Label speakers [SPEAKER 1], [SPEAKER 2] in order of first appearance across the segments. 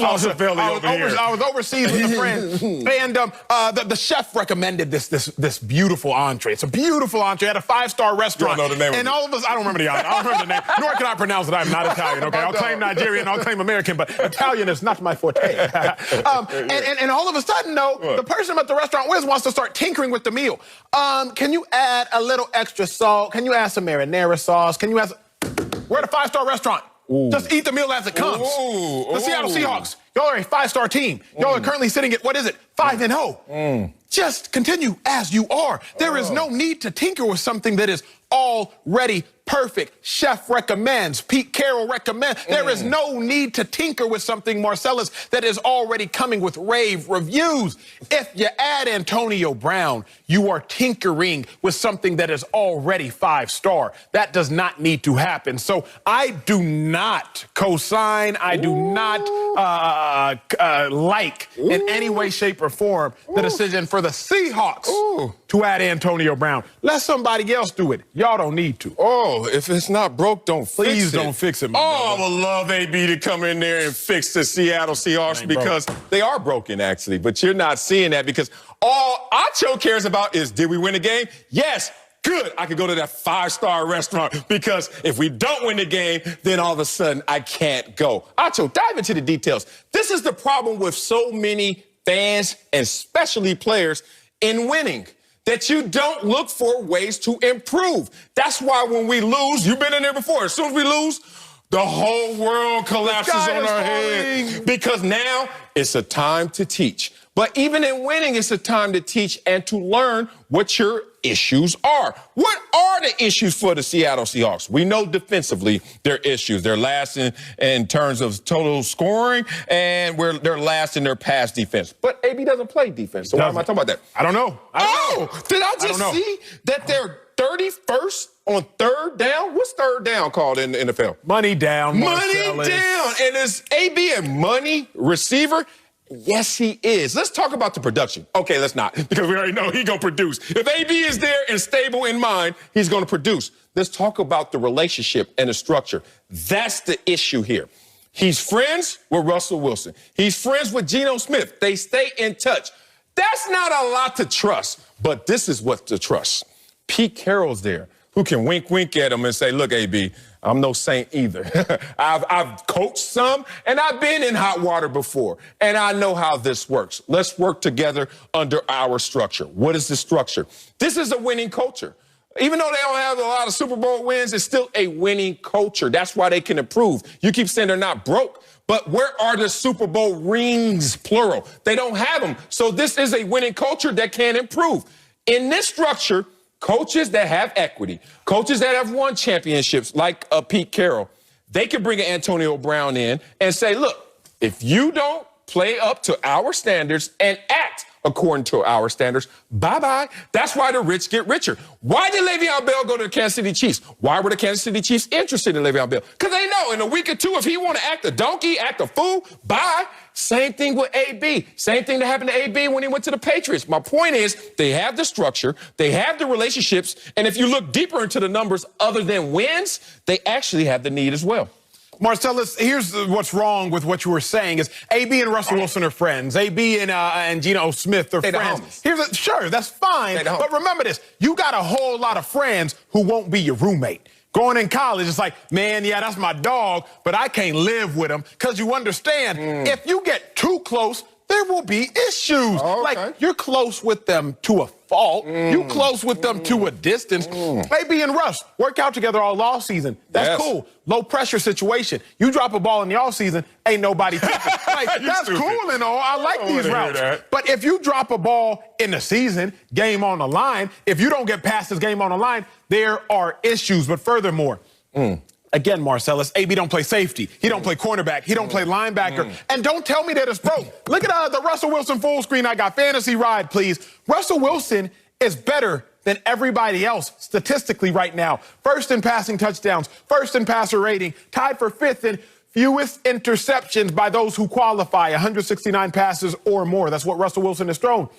[SPEAKER 1] Flosser Philly over here.
[SPEAKER 2] I was overseas with a friend, and the chef recommended this beautiful entree. It's a beautiful entree at a 5-star restaurant.
[SPEAKER 1] You don't know the name
[SPEAKER 2] and all of us, I don't remember the entree. I don't remember the name. Nor can I pronounce it. I'm not Italian, okay? I'll claim Nigerian, I'll claim American, but Italian is not my forte. And all of a sudden, though, the person at the restaurant wants to start tinkering with the meal. Can you add a little extra salt? Can you add some marinara sauce? Can you add... We're at a 5-star restaurant. Ooh. Just eat the meal as it comes. The Seattle Seahawks, y'all are a 5-star team. Y'all are currently sitting at, 5-0. Just continue as you are. There is no need to tinker with something that is already perfect. Chef recommends. Pete Carroll recommends. There is no need to tinker with something, Marcellus, that is already coming with rave reviews. If you add Antonio Brown, you are tinkering with something that is already 5-star. That does not need to happen. So I do not co-sign. I do not like in any way, shape, or form the decision for the Seahawks to add Antonio Brown. Let somebody else do it. Y'all don't need to.
[SPEAKER 1] Oh, if it's not broke, don't fix it.
[SPEAKER 2] Please don't fix it, my brother.
[SPEAKER 1] I would love AB to come in there and fix the Seattle Seahawks because they are broken, actually. But you're not seeing that because all Acho cares about is, did we win the game? Yes. Good, I could go to that 5-star restaurant because if we don't win the game, then all of a sudden I can't go. Acho, dive into the details. This is the problem with so many fans and especially players in winning, that you don't look for ways to improve. That's why when we lose, you've been in there before, as soon as we lose, the whole world collapses on our head because now it's a time to teach. But even in winning, it's a time to teach and to learn what your issues are. What are the issues for the Seattle Seahawks? We know defensively their issues. They're last in terms of total scoring, and they're last in their pass defense. But AB doesn't play defense, so why am I talking about that?
[SPEAKER 2] I don't know.
[SPEAKER 1] Did I just see that they're 31st on 3rd down? What's 3rd down called in the NFL?
[SPEAKER 2] Money down, Marcellus.
[SPEAKER 1] Money down. And is AB a money receiver? Yes, he is. Let's talk about the production. Okay, let's not, because we already know he's going to produce. If AB is there and stable in mind, he's going to produce. Let's talk about the relationship and the structure. That's the issue here. He's friends with Russell Wilson. He's friends with Geno Smith. They stay in touch. That's not a lot to trust, but this is what to trust. Pete Carroll's there, who can wink at him and say, look, AB, I'm no saint either. I've coached some, and I've been in hot water before, and I know how this works. Let's work together under our structure. What is the structure? This is a winning culture. Even though they don't have a lot of Super Bowl wins, it's still a winning culture. That's why they can improve. You keep saying they're not broke, but where are the Super Bowl rings, plural? They don't have them. So this is a winning culture that can improve. In this structure, coaches that have equity, coaches that have won championships like Pete Carroll, they can bring an Antonio Brown in and say, look, if you don't play up to our standards and act according to our standards, bye-bye. That's why the rich get richer. Why did Le'Veon Bell go to the Kansas City Chiefs? Why were the Kansas City Chiefs interested in Le'Veon Bell? Because they know in a week or two, if he want to act a donkey, act a fool, bye. Same thing with AB. Same thing that happened to AB when he went to the Patriots. My point is, they have the structure, they have the relationships, and if you look deeper into the numbers other than wins, they actually have the need as well.
[SPEAKER 2] Marcellus, here's what's wrong with what you were saying is AB and Russell Wilson are friends. AB and Geno Smith are friends. Sure, that's fine. But remember this, you got a whole lot of friends who won't be your roommate. Going in college, it's like, man, yeah, that's my dog, but I can't live with him. Because you understand, if you get too close, there will be issues. Like, you're close with them to a fault. You close with them to a distance. Maybe in Russ, work out together all off season. That's cool. Low pressure situation. You drop a ball in the off season, ain't nobody taking. Like, that's cool and all. I like these routes. But if you drop a ball in the season, game on the line, if you don't get past this game on the line, there are issues. But furthermore, again, Marcellus, AB don't play safety. He don't play cornerback. He don't play linebacker. And don't tell me that it's broke. Look at the Russell Wilson full screen. I got fantasy ride, please. Russell Wilson is better than everybody else statistically right now. First in passing touchdowns, first in passer rating, tied for 5th in fewest interceptions by those who qualify, 169 passes or more. That's what Russell Wilson has thrown.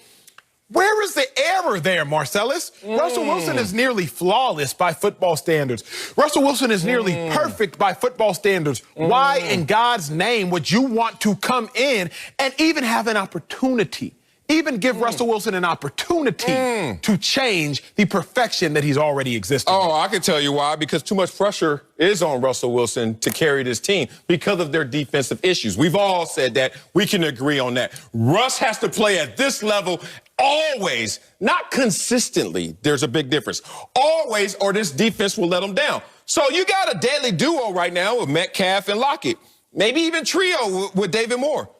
[SPEAKER 2] Where is the error there, Marcellus? Russell Wilson is nearly flawless by football standards. Russell Wilson is nearly perfect by football standards. Why in God's name would you want to come in and even have an opportunity, even give Russell Wilson an opportunity to change the perfection that he's already existed?
[SPEAKER 1] Oh, I can tell you why. Because too much pressure is on Russell Wilson to carry this team because of their defensive issues. We've all said that. We can agree on that. Russ has to play at this level always, not consistently. There's a big difference. Always, or this defense will let him down. So you got a deadly duo right now with Metcalf and Lockett. Maybe even trio with David Moore.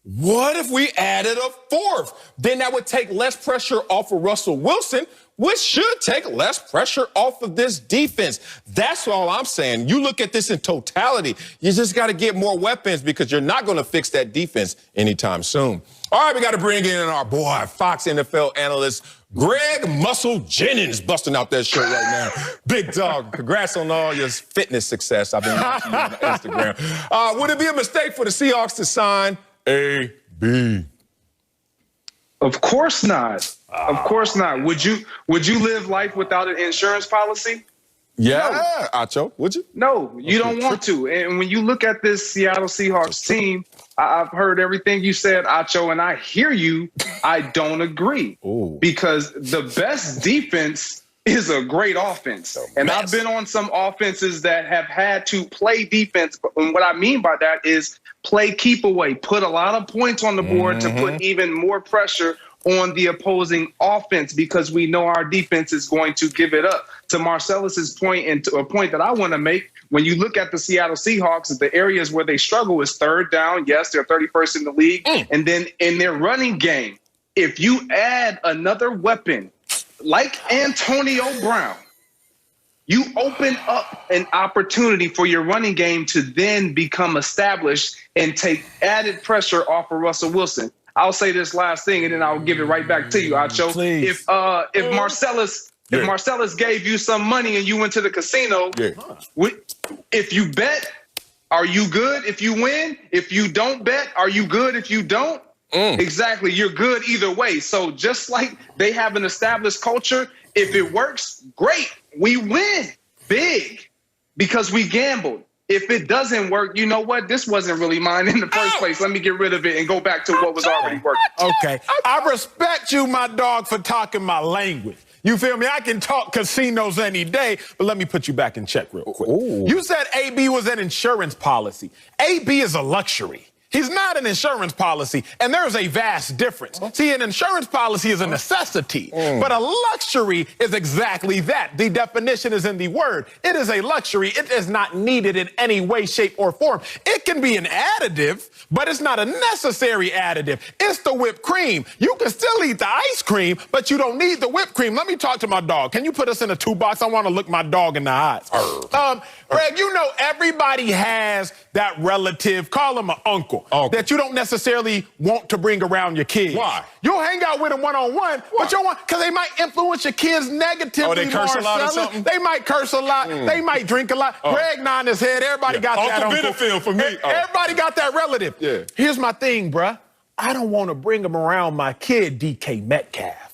[SPEAKER 1] What if we added a fourth? Then that would take less pressure off of Russell Wilson, which should take less pressure off of this defense. That's all I'm saying. You look at this in totality. You just got to get more weapons because you're not going to fix that defense anytime soon. All right, we got to bring in our boy, Fox NFL analyst, Greg Muscle Jennings, busting out that shirt right now. Big dog, congrats on all your fitness success. I've been watching you on Instagram. Would it be a mistake for the Seahawks to sign AB?
[SPEAKER 3] Of course not. Of course not. Would you live life without an insurance policy?
[SPEAKER 1] Yeah, no. Acho, would you?
[SPEAKER 3] No, you don't want to. And when you look at this Seattle Seahawks team, I've heard everything you said, Acho, and I hear you. I don't agree.
[SPEAKER 1] Ooh.
[SPEAKER 3] Because the best defense is a great offense. And I've been on some offenses that have had to play defense. And what I mean by that is play keep away, put a lot of points on the board to put even more pressure on the opposing offense because we know our defense is going to give it up. To Marcellus's point, and to a point that I want to make, when you look at the Seattle Seahawks, the areas where they struggle is third down. Yes, they're 31st in the league. And then in their running game, if you add another weapon like Antonio Brown, you open up an opportunity for your running game to then become established and take added pressure off of Russell Wilson. I'll say this last thing, and then I'll give it right back to you, Acho.
[SPEAKER 2] Please.
[SPEAKER 3] If Marcellus gave you some money and you went to the casino, if you bet, are you good if you win? If you don't bet, are you good if you don't? Exactly. You're good either way. So just like they have an established culture, if it works, great. We win big because we gambled. If it doesn't work, you know what? This wasn't really mine in the first place. Let me get rid of it and go back to what was already working.
[SPEAKER 2] Okay. I respect you, my dog, for talking my language. You feel me? I can talk casinos any day, but let me put you back in check real quick. You said AB was an insurance policy. AB is a luxury. He's not an insurance policy, and there's a vast difference. See, an insurance policy is a necessity, but a luxury is exactly that. The definition is in the word. It is a luxury. It is not needed in any way, shape, or form. It can be an additive, but it's not a necessary additive. It's the whipped cream. You can still eat the ice cream, but you don't need the whipped cream. Let me talk to my dog. Can you put us in a 2-box? I want to look my dog in the eyes. Greg, you know everybody has that relative, call him an uncle, that you don't necessarily want to bring around your kids.
[SPEAKER 1] Why?
[SPEAKER 2] You'll hang out with them one-on-one, but you don't want, because they might influence your kids negatively.
[SPEAKER 1] Oh, they curse a lot or something?
[SPEAKER 2] They might curse a lot. They might drink a lot. Greg nodding his head. Everybody got that uncle.
[SPEAKER 1] Benefit for me.
[SPEAKER 2] Everybody got that relative.
[SPEAKER 1] Yeah.
[SPEAKER 2] Here's my thing, bruh. I don't want to bring him around my kid, DK Metcalf.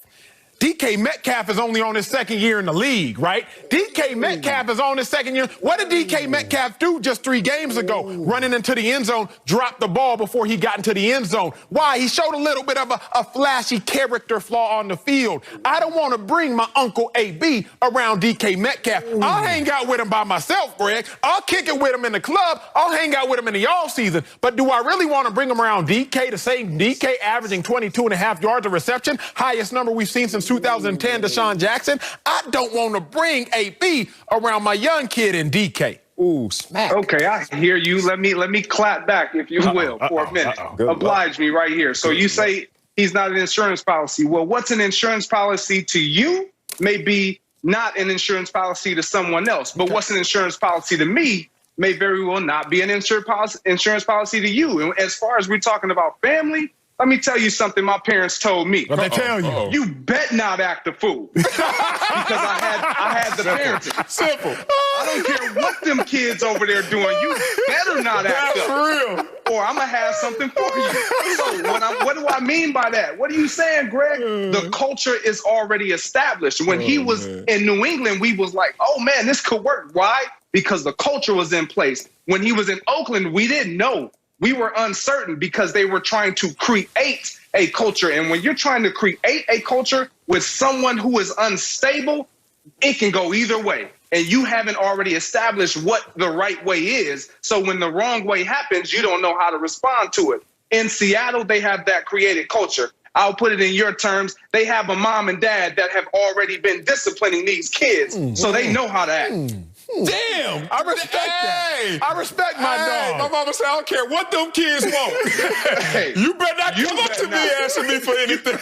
[SPEAKER 2] DK Metcalf is only on his second year in the league, right? DK Metcalf is on his second year. What did DK Metcalf do just 3 games ago? Running into the end zone, dropped the ball before he got into the end zone. Why? He showed a little bit of a flashy character flaw on the field. I don't want to bring my Uncle AB around DK Metcalf. I'll hang out with him by myself, Greg. I'll kick it with him in the club. I'll hang out with him in the offseason. But do I really want to bring him around DK, the same DK averaging 22.5 yards of reception, highest number we've seen since 2010, Deshaun Jackson? I don't want to bring AB around my young kid in DK.
[SPEAKER 1] Ooh, smack.
[SPEAKER 3] Okay, I hear you. Let me clap back, if you will, for a minute. Oblige me right here. So you say he's not an insurance policy. Well, what's an insurance policy to you may be not an insurance policy to someone else. But what's an insurance policy to me may very well not be an insurance policy to you. And as far as we're talking about family, Let me tell you something my parents told me.
[SPEAKER 2] What they tell you?
[SPEAKER 3] You bet not act a fool. Because I had the parenting.
[SPEAKER 1] Simple.
[SPEAKER 3] I don't care what them kids over there doing. You better not act up.
[SPEAKER 1] For real.
[SPEAKER 3] Or I'm going to have something for you. So what do I mean by that? What are you saying, Greg? The culture is already established. When he was in New England, we was like, oh, man, this could work. Why? Because the culture was in place. When he was in Oakland, we didn't know. We were uncertain because they were trying to create a culture. And when you're trying to create a culture with someone who is unstable, it can go either way. And you haven't already established what the right way is. So when the wrong way happens, you don't know how to respond to it. In Seattle, they have that created culture. I'll put it in your terms. They have a mom and dad that have already been disciplining these kids, so they know how to act.
[SPEAKER 1] Damn,
[SPEAKER 2] I respect that. I respect my dog.
[SPEAKER 1] My mama said, I don't care what them kids want.
[SPEAKER 3] Hey,
[SPEAKER 1] you better not come up to me asking me for anything.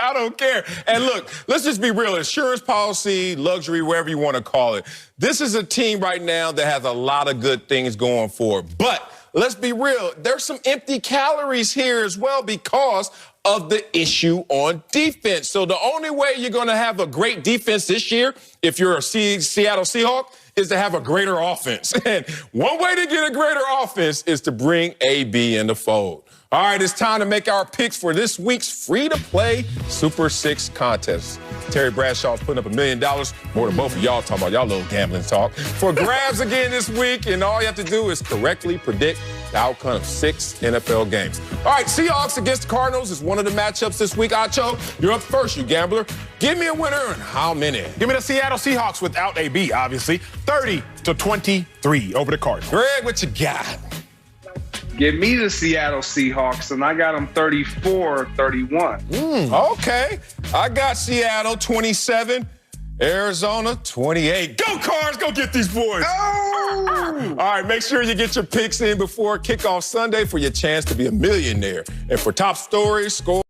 [SPEAKER 1] I don't care. And look, let's just be real. Insurance policy, luxury, whatever you want to call it. This is a team right now that has a lot of good things going for it. But let's be real. There's some empty calories here as well because of the issue on defense. So the only way you're going to have a great defense this year, if you're a Seattle Seahawks, is to have a greater offense. And one way to get a greater offense is to bring AB in the fold. All right, it's time to make our picks for this week's free-to-play Super 6 contest. Terry Bradshaw's putting up $1 million, more than both of y'all talking about y'all little gambling talk, for grabs again this week, and all you have to do is correctly predict the outcome of 6 NFL games. All right, Seahawks against the Cardinals is one of the matchups this week. Acho, you're up first, you gambler. Give me a winner and how many?
[SPEAKER 2] Give me the Seattle Seahawks without AB, obviously. 30-23 over the Cardinals.
[SPEAKER 1] Greg, what you got?
[SPEAKER 3] Give me the Seattle Seahawks, and I got them 34-31.
[SPEAKER 1] Okay. I got Seattle 27, Arizona 28. Go, Cards, go get these boys. Oh! All right, make sure you get your picks in before kickoff Sunday for your chance to be a millionaire. And for top stories, score.